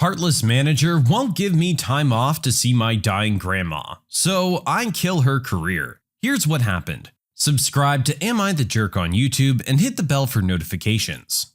Heartless manager won't give me time off to see my dying grandma, so I kill her career. Here's what happened. Subscribe to Am I the Jerk on YouTube and hit the bell for notifications.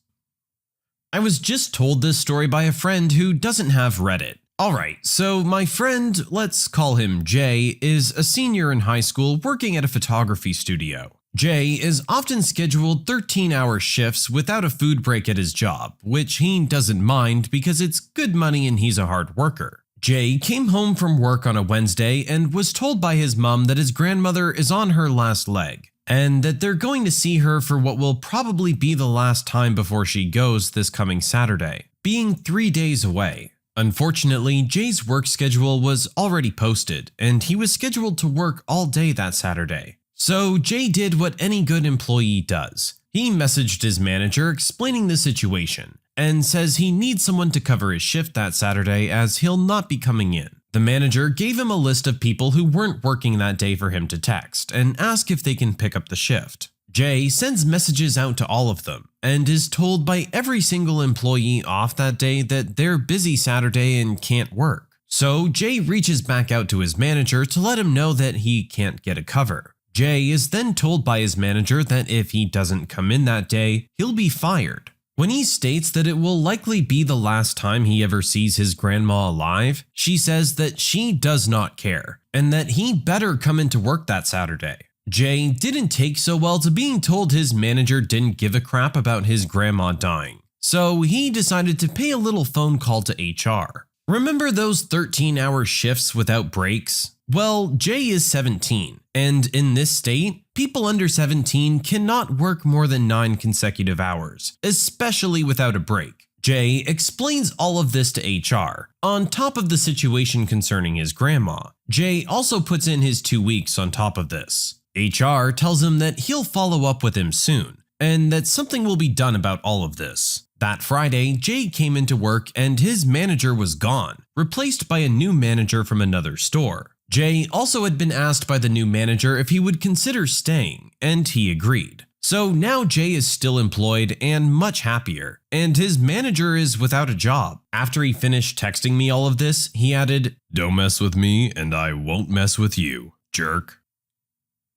I was just told this story by a friend who doesn't have Reddit. Alright, so my friend, let's call him Jay, is a senior in high school working at a photography studio. Jay is often scheduled 13-hour shifts without a food break at his job, which he doesn't mind because it's good money and he's a hard worker. Jay came home from work on a Wednesday and was told by his mom that his grandmother is on her last leg, and that they're going to see her for what will probably be the last time before she goes this coming Saturday, being 3 days away. Unfortunately, Jay's work schedule was already posted, and he was scheduled to work all day that Saturday. So Jay did what any good employee does. He messaged his manager explaining the situation and says he needs someone to cover his shift that Saturday as he'll not be coming in. The manager gave him a list of people who weren't working that day for him to text and ask if they can pick up the shift. Jay sends messages out to all of them and is told by every single employee off that day that they're busy Saturday and can't work. So Jay reaches back out to his manager to let him know that he can't get a cover. Jay is then told by his manager that if he doesn't come in that day, he'll be fired. When he states that it will likely be the last time he ever sees his grandma alive, she says that she does not care and that he better come into work that Saturday. Jay didn't take so well to being told his manager didn't give a crap about his grandma dying, so he decided to pay a little phone call to HR. Remember those 13-hour shifts without breaks? Well, Jay is 17, and in this state, people under 17 cannot work more than 9 consecutive hours, especially without a break. Jay explains all of this to HR. On top of the situation concerning his grandma, Jay also puts in his 2 weeks on top of this. HR tells him that he'll follow up with him soon, and that something will be done about all of this. That Friday, Jay came into work and his manager was gone, replaced by a new manager from another store. Jay also had been asked by the new manager if he would consider staying, and he agreed. So now Jay is still employed and much happier, and his manager is without a job. After he finished texting me all of this, he added, "Don't mess with me and I won't mess with you, jerk."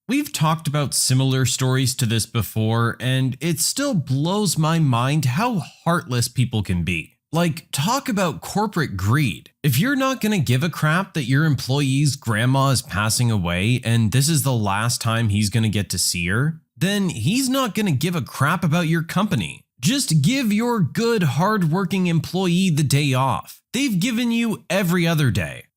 We've talked about similar stories to this before, and it still blows my mind how heartless people can be. Like, talk about corporate greed. If you're not gonna give a crap that your employee's grandma is passing away and this is the last time he's gonna get to see her, then he's not gonna give a crap about your company. Just give your good, hard-working employee the day off. They've given you every other day.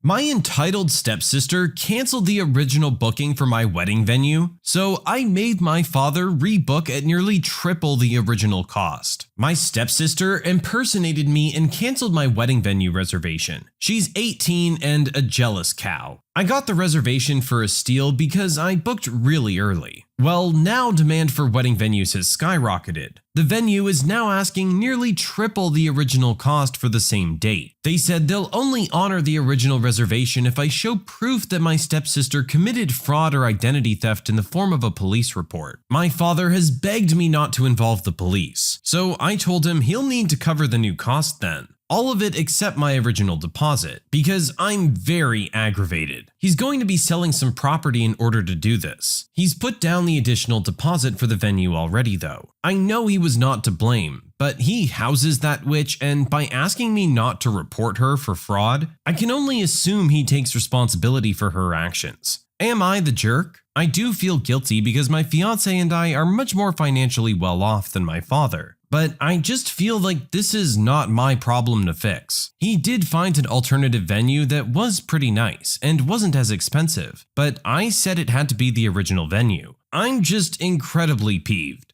My entitled stepsister canceled the original booking for my wedding venue, so I made my father rebook at nearly triple the original cost. My stepsister impersonated me and canceled my wedding venue reservation. She's 18 and a jealous cow. I got the reservation for a steal because I booked really early. Well, now demand for wedding venues has skyrocketed. The venue is now asking nearly triple the original cost for the same date. They said they'll only honor the original reservation if I show proof that my stepsister committed fraud or identity theft in the form of a police report. My father has begged me not to involve the police, so I told him he'll need to cover the new cost then. All of it except my original deposit, because I'm very aggravated. He's going to be selling some property in order to do this. He's put down the additional deposit for the venue already though. I know he was not to blame, but he houses that witch, and by asking me not to report her for fraud, I can only assume he takes responsibility for her actions. Am I the jerk? I do feel guilty because my fiance and I are much more financially well off than my father. But I just feel like this is not my problem to fix. He did find an alternative venue that was pretty nice and wasn't as expensive, but I said it had to be the original venue. I'm just incredibly peeved.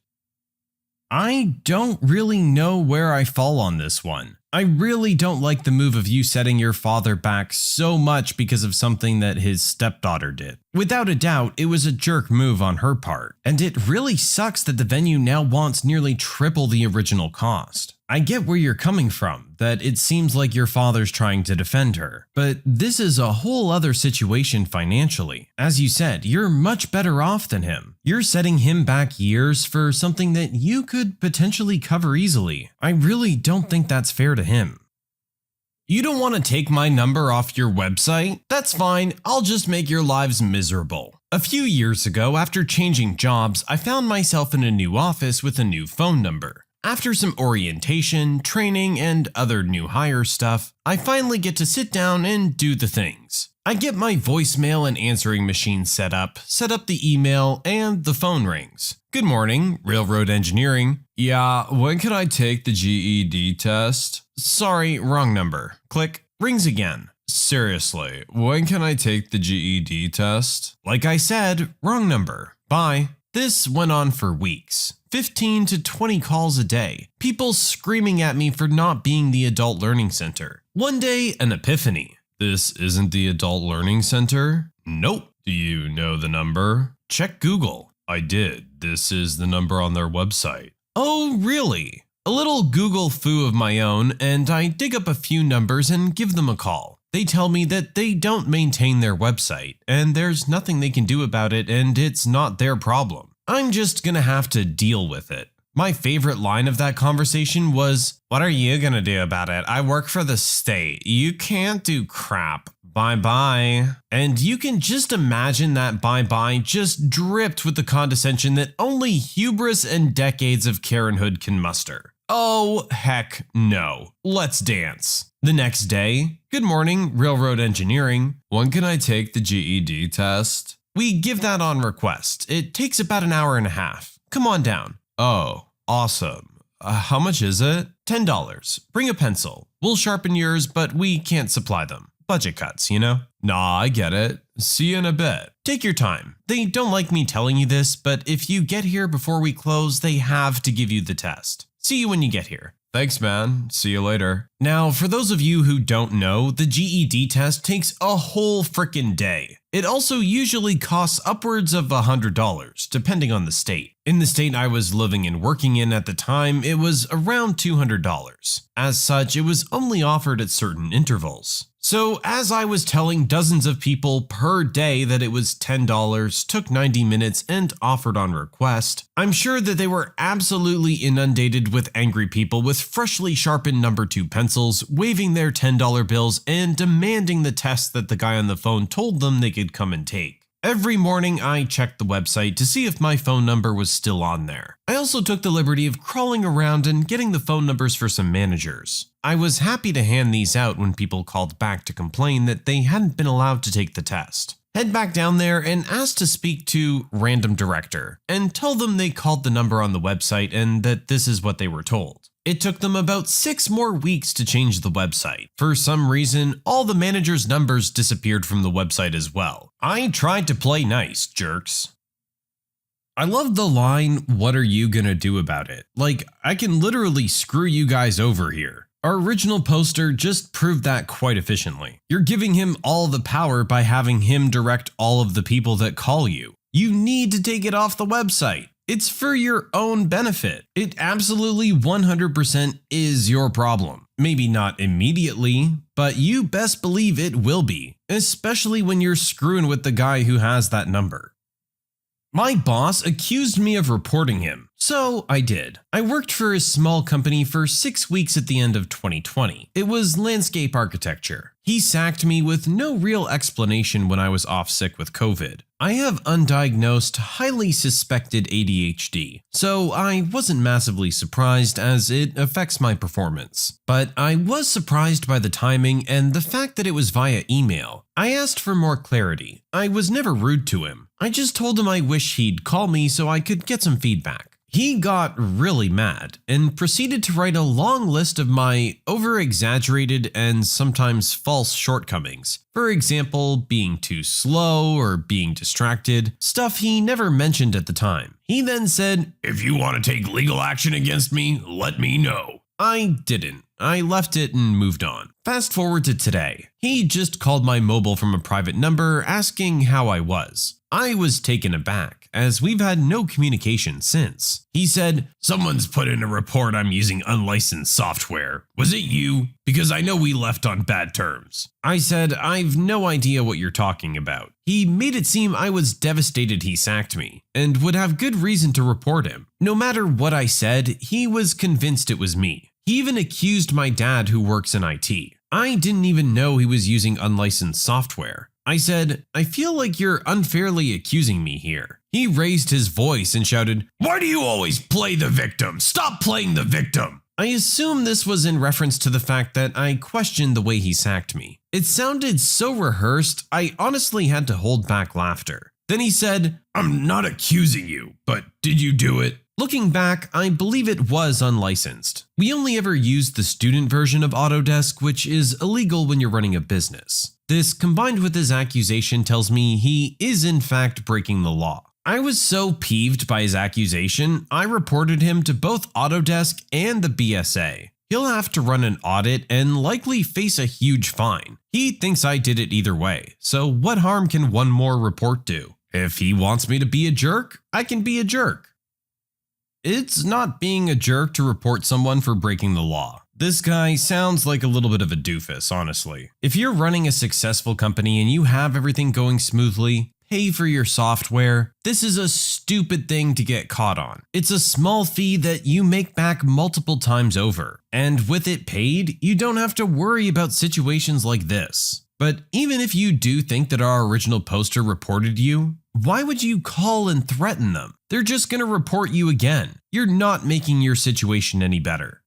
I don't really know where I fall on this one. I really don't like the move of you setting your father back so much because of something that his stepdaughter did. Without a doubt, it was a jerk move on her part, and it really sucks that the venue now wants nearly triple the original cost. I get where you're coming from, that it seems like your father's trying to defend her, but this is a whole other situation financially. As you said, you're much better off than him. You're setting him back years for something that you could potentially cover easily. I really don't think that's fair to him. You don't want to take my number off your website? That's fine, I'll just make your lives miserable. A few years ago, after changing jobs, I found myself in a new office with a new phone number. After some orientation, training, and other new hire stuff, I finally get to sit down and do the things. I get my voicemail and answering machine set up the email, and the phone rings. Good morning, Railroad Engineering. Yeah, when can I take the GED test? Sorry, wrong number. Click. Rings again. Seriously, when can I take the GED test? Like I said, wrong number. Bye. This went on for weeks. 15 to 20 calls a day. People screaming at me for not being the Adult Learning Center. One day, an epiphany. This isn't the Adult Learning Center? Nope. Do you know the number? Check Google. I did. This is the number on their website. Oh, really? A little Google foo of my own, and I dig up a few numbers and give them a call. They tell me that they don't maintain their website, and there's nothing they can do about it, and it's not their problem. I'm just gonna have to deal with it. My favorite line of that conversation was, "What are you gonna do about it? I work for the state. You can't do crap. Bye-bye." And you can just imagine that bye-bye just dripped with the condescension that only hubris and decades of Karenhood can muster. Oh, heck no. Let's dance. The next day, good morning, Railroad Engineering. When can I take the GED test? We give that on request. It takes about an hour and a half. Come on down. Oh, awesome. How much is it? $10. Bring a pencil. We'll sharpen yours, but we can't supply them. Budget cuts, you know? Nah, I get it. See you in a bit. Take your time. They don't like me telling you this, but if you get here before we close, they have to give you the test. See you when you get here. Thanks, man. See you later. Now, for those of you who don't know, the GED test takes a whole frickin' day. It also usually costs upwards of $100, depending on the state. In the state I was living and working in at the time, it was around $200. As such, it was only offered at certain intervals. So as I was telling dozens of people per day that it was $10, took 90 minutes, and offered on request, I'm sure that they were absolutely inundated with angry people with freshly sharpened number 2 pencils, waving their $10 bills and demanding the test that the guy on the phone told them they could come and take. Every morning I checked the website to see if my phone number was still on there. I also took the liberty of crawling around and getting the phone numbers for some managers. I was happy to hand these out when people called back to complain that they hadn't been allowed to take the test. Head back down there and ask to speak to random director and tell them they called the number on the website and that this is what they were told. It took them about 6 more weeks to change the website. For some reason, all the managers' numbers disappeared from the website as well. I tried to play nice, jerks. I love the line, "What are you gonna do about it?" Like, I can literally screw you guys over here. Our original poster just proved that quite efficiently. You're giving him all the power by having him direct all of the people that call you. You need to take it off the website. It's for your own benefit. It absolutely 100% is your problem. Maybe not immediately, but you best believe it will be, especially when you're screwing with the guy who has that number. My boss accused me of reporting him, so I did. I worked for his small company for 6 weeks at the end of 2020. It was landscape architecture. He sacked me with no real explanation when I was off sick with COVID. I have undiagnosed, highly suspected ADHD, so I wasn't massively surprised as it affects my performance. But I was surprised by the timing and the fact that it was via email. I asked for more clarity. I was never rude to him. I just told him I wish he'd call me so I could get some feedback. He got really mad and proceeded to write a long list of my over-exaggerated and sometimes false shortcomings. For example, being too slow or being distracted, stuff he never mentioned at the time. He then said, "If you want to take legal action against me, let me know." I didn't. I left it and moved on. Fast forward to today. He just called my mobile from a private number asking how I was. I was taken aback, as we've had no communication since. He said, "Someone's put in a report I'm using unlicensed software. Was it you? Because I know we left on bad terms." I said, "I've no idea what you're talking about." He made it seem I was devastated he sacked me, and would have good reason to report him. No matter what I said, he was convinced it was me. He even accused my dad, who works in IT. I didn't even know he was using unlicensed software. I said, "I feel like you're unfairly accusing me here." He raised his voice and shouted, "Why do you always play the victim? Stop playing the victim!" I assume this was in reference to the fact that I questioned the way he sacked me. It sounded so rehearsed, I honestly had to hold back laughter. Then he said, "I'm not accusing you, but did you do it?" Looking back, I believe it was unlicensed. We only ever used the student version of Autodesk, which is illegal when you're running a business. This, combined with his accusation, tells me he is in fact breaking the law. I was so peeved by his accusation, I reported him to both Autodesk and the BSA. He'll have to run an audit and likely face a huge fine. He thinks I did it either way, so what harm can one more report do? If he wants me to be a jerk, I can be a jerk. It's not being a jerk to report someone for breaking the law. This guy sounds like a little bit of a doofus, honestly. If you're running a successful company and you have everything going smoothly, pay for your software, this is a stupid thing to get caught on. It's a small fee that you make back multiple times over, and with it paid, you don't have to worry about situations like this. But even if you do think that our original poster reported you, why would you call and threaten them? They're just gonna report you again. You're not making your situation any better.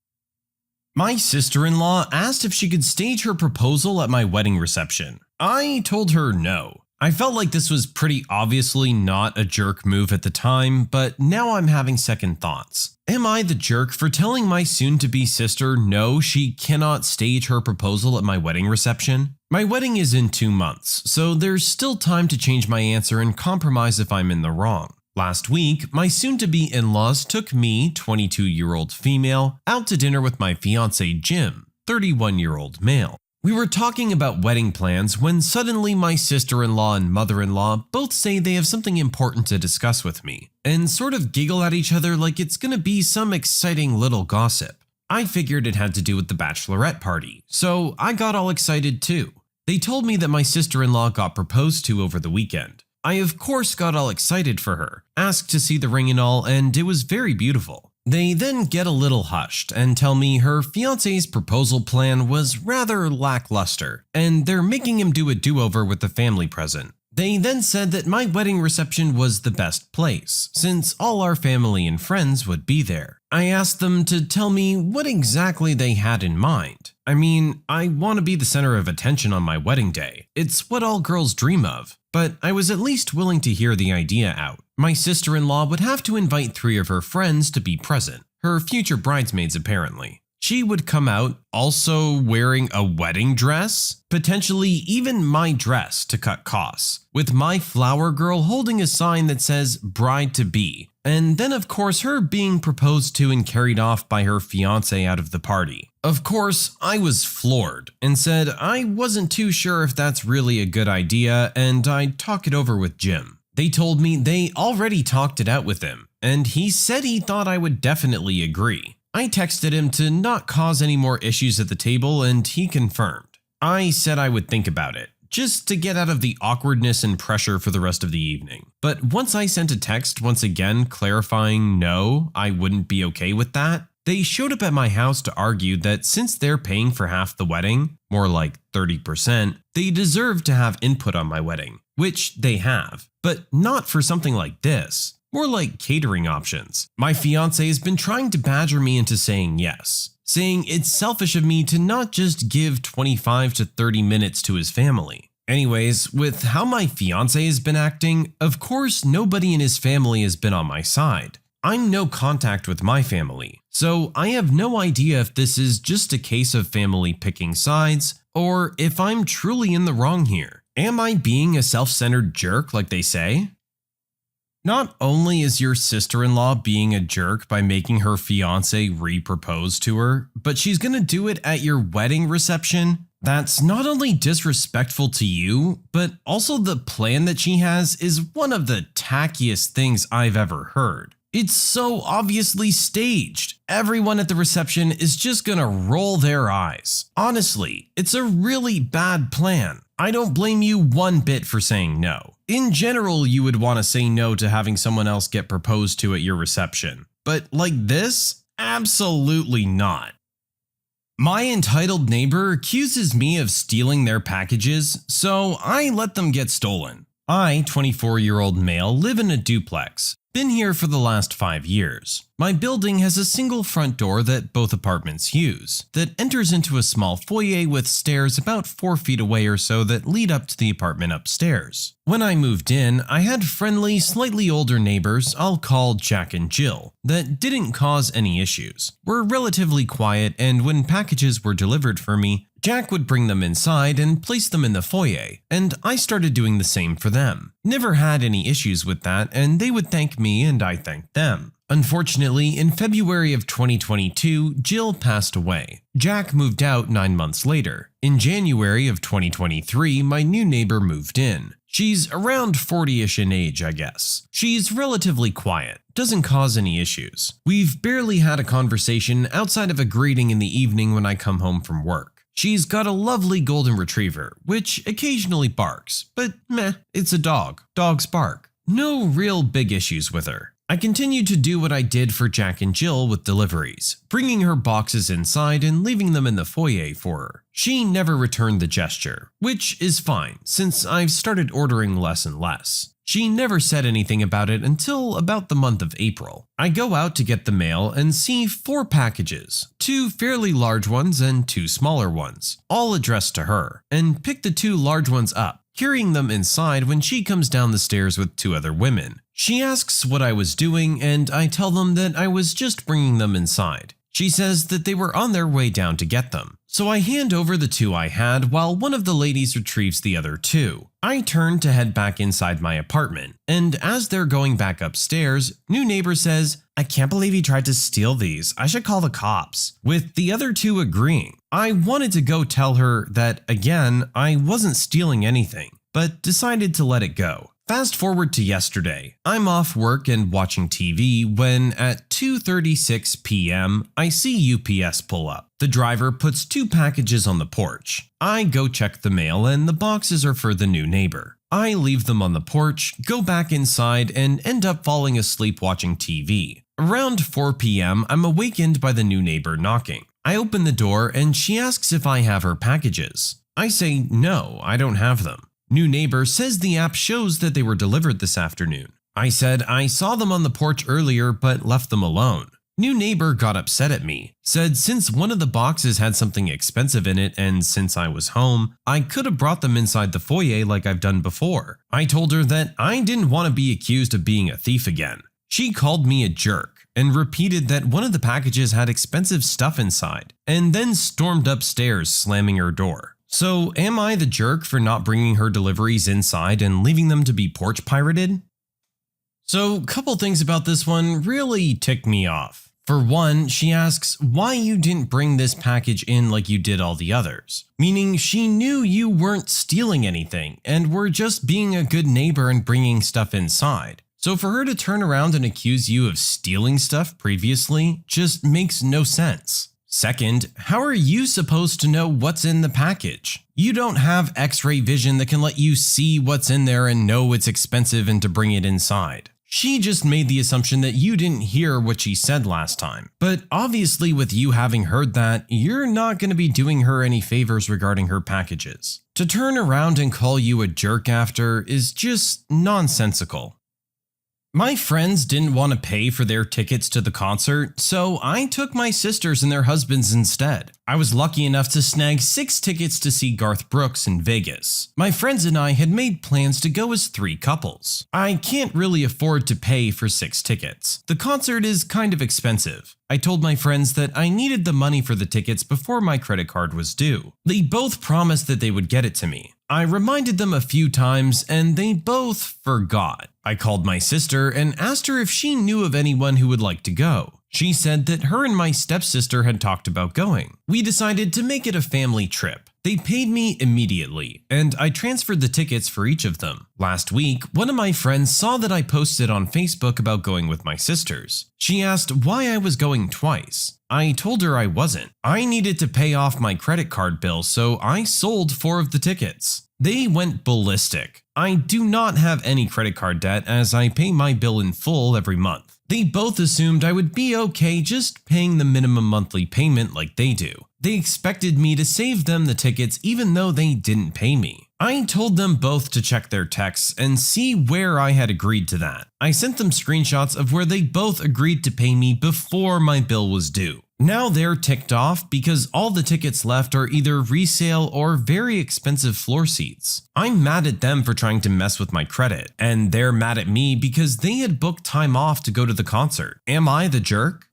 My sister-in-law asked if she could stage her proposal at my wedding reception. I told her no. I felt like this was pretty obviously not a jerk move at the time, but now I'm having second thoughts. Am I the jerk for telling my soon-to-be sister no, she cannot stage her proposal at my wedding reception? My wedding is in 2 months, so there's still time to change my answer and compromise if I'm in the wrong. Last week, my soon-to-be in-laws took me, 22-year-old female, out to dinner with my fiancé Jim, 31-year-old male. We were talking about wedding plans when suddenly my sister-in-law and mother-in-law both say they have something important to discuss with me, and sort of giggle at each other like it's gonna be some exciting little gossip. I figured it had to do with the bachelorette party, so I got all excited too. They told me that my sister-in-law got proposed to over the weekend. I of course got all excited for her, asked to see the ring and all, and it was very beautiful. They then get a little hushed and tell me her fiancé's proposal plan was rather lackluster, and they're making him do a do-over with the family present. They then said that my wedding reception was the best place, since all our family and friends would be there. I asked them to tell me what exactly they had in mind. I mean, I want to be the center of attention on my wedding day. It's what all girls dream of. But I was at least willing to hear the idea out. My sister-in-law would have to invite 3 of her friends to be present, her future bridesmaids apparently. She would come out also wearing a wedding dress, potentially even my dress to cut costs, with my flower girl holding a sign that says bride-to-be, and then of course her being proposed to and carried off by her fiancé out of the party. Of course, I was floored and said I wasn't too sure if that's really a good idea and I'd talk it over with Jim. They told me they already talked it out with him, and he said he thought I would definitely agree. I texted him to not cause any more issues at the table and he confirmed. I said I would think about it, just to get out of the awkwardness and pressure for the rest of the evening. But once I sent a text once again clarifying no, I wouldn't be okay with that, they showed up at my house to argue that since they're paying for half the wedding, more like 30%, they deserve to have input on my wedding, which they have, but not for something like this. More like catering options. My fiancé has been trying to badger me into saying yes, saying it's selfish of me to not just give 25 to 30 minutes to his family. Anyways, with how my fiancé has been acting, of course nobody in his family has been on my side. I'm no contact with my family, so I have no idea if this is just a case of family picking sides, or if I'm truly in the wrong here. Am I being a self-centered jerk like they say? Not only is your sister-in-law being a jerk by making her fiancé re-propose to her, but she's gonna do it at your wedding reception. That's not only disrespectful to you, but also the plan that she has is one of the tackiest things I've ever heard. It's so obviously staged. Everyone at the reception is just gonna roll their eyes. Honestly, it's a really bad plan. I don't blame you one bit for saying no. In general, you would want to say no to having someone else get proposed to at your reception. But like this? Absolutely not. My entitled neighbor accuses me of stealing their packages, so I let them get stolen. I, 24-year-old male, live in a duplex. Been here for the last 5 years. My building has a single front door that both apartments use, that enters into a small foyer with stairs about 4 feet away or so that lead up to the apartment upstairs. When I moved in, I had friendly, slightly older neighbors I'll call Jack and Jill that didn't cause any issues, were relatively quiet, and when packages were delivered for me, Jack would bring them inside and place them in the foyer, and I started doing the same for them. Never had any issues with that, and they would thank me and I thanked them. Unfortunately, in February of 2022, Jill passed away. Jack moved out 9 months later. In January of 2023, my new neighbor moved in. She's around 40-ish in age, I guess. She's relatively quiet, doesn't cause any issues. We've barely had a conversation outside of a greeting in the evening when I come home from work. She's got a lovely golden retriever, which occasionally barks, but meh, it's a dog. Dogs bark. No real big issues with her. I continued to do what I did for Jack and Jill with deliveries, bringing her boxes inside and leaving them in the foyer for her. She never returned the gesture, which is fine since I've started ordering less and less. She never said anything about it until about the month of April. I go out to get the mail and see 4 packages, 2 fairly large ones and 2 smaller ones, all addressed to her, and pick the 2 large ones up, carrying them inside when she comes down the stairs with 2 other women. She asks what I was doing, and I tell them that I was just bringing them inside. She says that they were on their way down to get them. So I hand over the 2 I had while one of the ladies retrieves the other 2. I turn to head back inside my apartment, and as they're going back upstairs, new neighbor says, "I can't believe he tried to steal these. I should call the cops," with the other 2 agreeing. I wanted to go tell her that, again, I wasn't stealing anything, but decided to let it go. Fast forward to yesterday. I'm off work and watching TV when at 2:36 p.m. I see UPS pull up. The driver puts 2 packages on the porch. I go check the mail and the boxes are for the new neighbor. I leave them on the porch, go back inside, and end up falling asleep watching TV. Around 4 p.m. I'm awakened by the new neighbor knocking. I open the door and she asks if I have her packages. I say no, I don't have them. New neighbor says the app shows that they were delivered this afternoon. I said I saw them on the porch earlier but left them alone. New neighbor got upset at me, said since one of the boxes had something expensive in it and since I was home, I could have brought them inside the foyer like I've done before. I told her that I didn't want to be accused of being a thief again. She called me a jerk and repeated that one of the packages had expensive stuff inside, and then stormed upstairs slamming her door. So am I the jerk for not bringing her deliveries inside and leaving them to be porch pirated? So couple things about this one really ticked me off. For one, she asks why you didn't bring this package in like you did all the others, meaning she knew you weren't stealing anything and were just being a good neighbor and bringing stuff inside. So for her to turn around and accuse you of stealing stuff previously just makes no sense. Second, how are you supposed to know what's in the package? You don't have X-ray vision that can let you see what's in there and know it's expensive and to bring it inside. She just made the assumption that you didn't hear what she said last time. But obviously with you having heard that, you're not going to be doing her any favors regarding her packages. To turn around and call you a jerk after is just nonsensical. My friends didn't want to pay for their tickets to the concert, so I took my sisters and their husbands instead. I was lucky enough to snag 6 tickets to see Garth Brooks in Vegas. My friends and I had made plans to go as 3 couples. I can't really afford to pay for 6 tickets. The concert is kind of expensive. I told my friends that I needed the money for the tickets before my credit card was due. They both promised that they would get it to me. I reminded them a few times and they both forgot. I called my sister and asked her if she knew of anyone who would like to go. She said that her and my stepsister had talked about going. We decided to make it a family trip. They paid me immediately, and I transferred the tickets for each of them. Last week, one of my friends saw that I posted on Facebook about going with my sisters. She asked why I was going twice. I told her I wasn't. I needed to pay off my credit card bill, so I sold 4 of the tickets. They went ballistic. I do not have any credit card debt as I pay my bill in full every month. They both assumed I would be okay just paying the minimum monthly payment like they do. They expected me to save them the tickets even though they didn't pay me. I told them both to check their texts and see where I had agreed to that. I sent them screenshots of where they both agreed to pay me before my bill was due. Now they're ticked off because all the tickets left are either resale or very expensive floor seats. I'm mad at them for trying to mess with my credit, and they're mad at me because they had booked time off to go to the concert. Am I the jerk?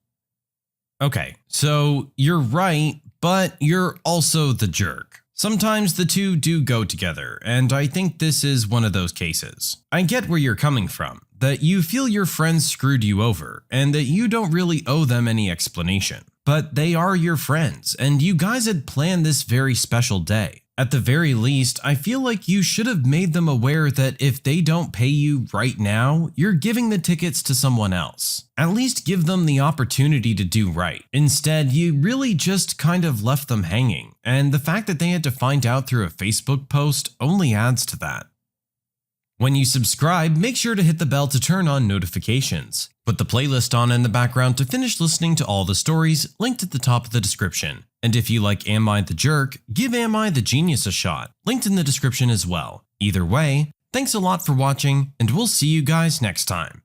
Okay, so you're right, but you're also the jerk. Sometimes the two do go together, and I think this is one of those cases. I get where you're coming from, that you feel your friends screwed you over, and that you don't really owe them any explanation. But they are your friends, and you guys had planned this very special day. At the very least, I feel like you should have made them aware that if they don't pay you right now, you're giving the tickets to someone else. At least give them the opportunity to do right. Instead, you really just kind of left them hanging, and the fact that they had to find out through a Facebook post only adds to that. When you subscribe, make sure to hit the bell to turn on notifications. Put the playlist on in the background to finish listening to all the stories linked at the top of the description. And if you like Am I the Jerk, give Am I the Genius a shot, linked in the description as well. Either way, thanks a lot for watching, and we'll see you guys next time.